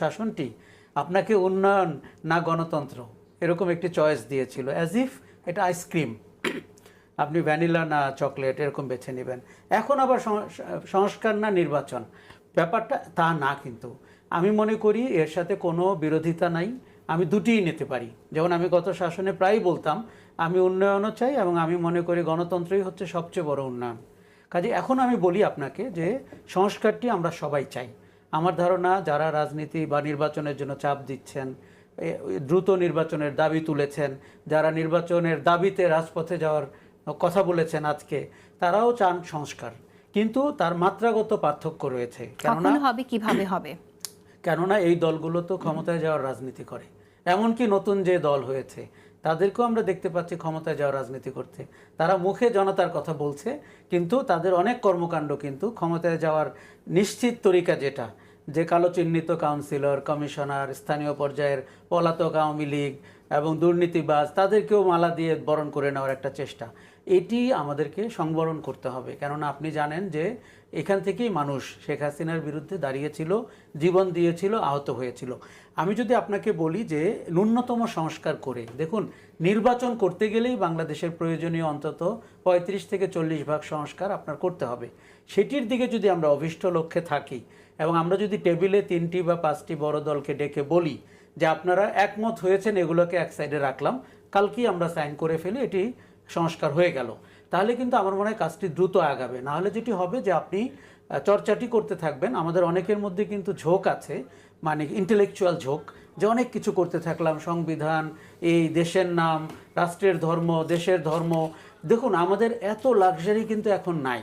শাসনটি আপনাকে উন্নয়ন না গণতন্ত্র এরকম একটি চয়েস দিয়েছিল, অ্যাজ ইফ এটা আইসক্রিম, আপনি ভ্যানিলা না চকলেট এরকম বেছে নেবেন। এখন আবার সংস্কার না নির্বাচন, ব্যাপারটা তা না। কিন্তু আমি মনে করি এর সাথে কোনো বিরোধিতা নাই, আমি দুটিই নিতে পারি। যেমন আমি গত শাসনে প্রায়ই বলতাম আমি উন্নয়নও চাই এবং আমি মনে করি গণতন্ত্রই হচ্ছে সবচেয়ে বড় উন্নয়ন। কাজে এখন আমি বলি আপনাকে যে সংস্কারটি আমরা সবাই চাই। আমার ধারণা যারা রাজনীতি বা নির্বাচনের জন্য চাপ দিচ্ছেন, দ্রুত নির্বাচনের দাবি তুলেছেন, যারা নির্বাচনের দাবিতে রাজপথে যাওয়ার কথা বলেছেন আজকে, তারাও চান সংস্কার, কিন্তু তার মাত্রাগত পার্থক্য রয়েছে। কখন হবে, কিভাবে হবে? কেননা এই দলগুলো তো ক্ষমতায় যাওয়ার রাজনীতি করে, এমনকি নতুন যে দল হয়েছে তাদেরকেও আমরা দেখতে পাচ্ছি ক্ষমতায় যাওয়ার রাজনীতি করতে। তারা মুখে জনতার কথা বলছে, কিন্তু তাদের অনেক কর্মকাণ্ড কিন্তু ক্ষমতায় যাওয়ার নিশ্চিত তরিকা, যেটা যে কালো চিহ্নিত কাউন্সিলর, কমিশনার, স্থানীয় পর্যায়ের পলাতক আওয়ামী লীগ এবং দুর্নীতিবাজ, তাদেরকেও মালা দিয়ে বরণ করে নেওয়ার একটা চেষ্টা, এটি আমাদেরকে সংবরণ করতে হবে। কেননা আপনি জানেন যে এখান থেকেই মানুষ শেখ হাসিনার বিরুদ্ধে দাঁড়িয়েছিল, জীবন দিয়েছিল, আহত হয়েছিল। আমি যদি আপনাকে বলি যে ন্যূনতম সংস্কার করে দেখুন, নির্বাচন করতে গেলেই বাংলাদেশের প্রয়োজনীয় অন্তত 35 থেকে 40 ভাগ সংস্কার আপনার করতে হবে। সেটির দিকে যদি আমরা অভিষ্ট লক্ষ্যে থাকি এবং আমরা যদি টেবিলে 3টি বা 5টি বড় দলকে ডেকে বলি যে আপনারা একমত হয়েছেন, এগুলোকে এক সাইডে রাখলাম, কালকেই আমরা সাইন করে ফেলি, এটি সংস্কার হয়ে গেল, তাহলে কিন্তু আমার মনে হয় কাজটি দ্রুত আগাবে। না হলে যেটি হবে যে আপনি চর্চাটি করতে থাকবেন। আমাদের অনেকের মধ্যে কিন্তু ঝোঁক আছে, মানে ইন্টেলেকচুয়াল ঝোঁক, যে অনেক কিছু করতে থাকলাম, সংবিধান, এই দেশের নাম, রাষ্ট্রের ধর্ম, দেশের ধর্ম। দেখুন আমাদের এত লাক্সারি কিন্তু এখন নাই।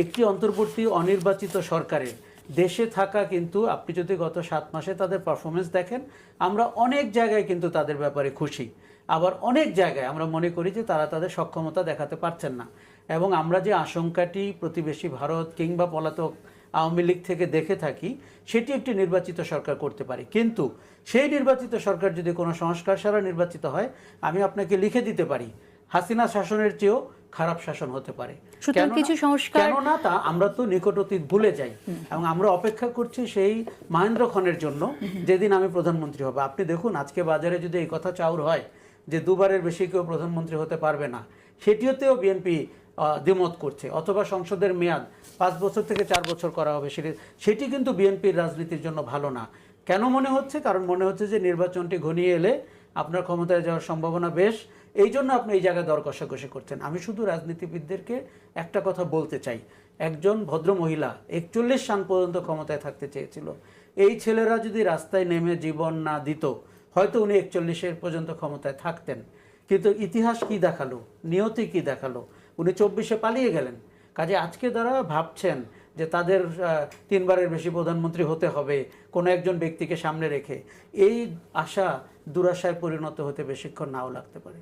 একটি অন্তর্বর্তী অনির্বাচিত সরকারের দেশে থাকা, কিন্তু আপনি যদি গত 7 মাসে তাদের পারফরমেন্স দেখেন, আমরা অনেক জায়গায় কিন্তু তাদের ব্যাপারে খুশি, আবার অনেক জায়গায় আমরা মনে করি যে তারা তাদের সক্ষমতা দেখাতে পারছেন না। এবং আমরা যে আশঙ্কাটি প্রতিবেশী ভারত কিংবা পলাতক আওয়ামী লীগ থেকে দেখে থাকি, সেটি একটি নির্বাচিত সরকার করতে পারে। কিন্তু সেই নির্বাচিত সরকার যদি কোনো সংস্কার ছাড়া নির্বাচিত হয়, আমি আপনাকে লিখে দিতে পারি হাসিনা শাসনের চেয়েও খারাপ শাসন হতে পারে। কেননা তা আমরা তো নিকট অতীত ভুলে যাই এবং আমরা অপেক্ষা করছি সেই মহেন্দ্র ক্ষণের জন্য যেদিন আমি প্রধানমন্ত্রী হব। আপনি দেখুন আজকে বাজারে যদি এই কথা চাউর হয় যে 2বারের বেশি কেউ প্রধানমন্ত্রী হতে পারবে না, সেটিতেও বিএনপি দ্বিমত করছে, অথবা সংসদের মেয়াদ 5 বছর থেকে 4 বছর করা হবে, সেটি কিন্তু বিএনপির রাজনীতির জন্য ভালো না। কেন মনে হচ্ছে? কারণ মনে হচ্ছে যে নির্বাচনটি ঘনিয়ে এলে আপনার ক্ষমতায় যাওয়ার সম্ভাবনা বেশ, এই জন্য আপনি এই জায়গায় দর কষাকষি করছেন। আমি শুধু রাজনীতিবিদদেরকে একটা কথা বলতে চাই, একজন ভদ্র মহিলা 41 সাল পর্যন্ত ক্ষমতায় থাকতে চেয়েছিল। এই ছেলেরা যদি রাস্তায় নেমে জীবন না দিত, হয়তো উনি 41 পর্যন্ত ক্ষমতায় থাকতেন। কিন্তু ইতিহাস কি দেখালো, নিয়তি কি দেখালো, উনি 24-এ পালিয়ে গেলেন। কাজে আজকে যারা ভাবছেন যে তাদের 3বারের বেশি প্রধানমন্ত্রী হতে হবে কোনো একজন ব্যক্তিকে সামনে রেখে, এই আশা দুরাশায় পরিণত হতে বেশিক্ষণ নাও লাগতে পারে।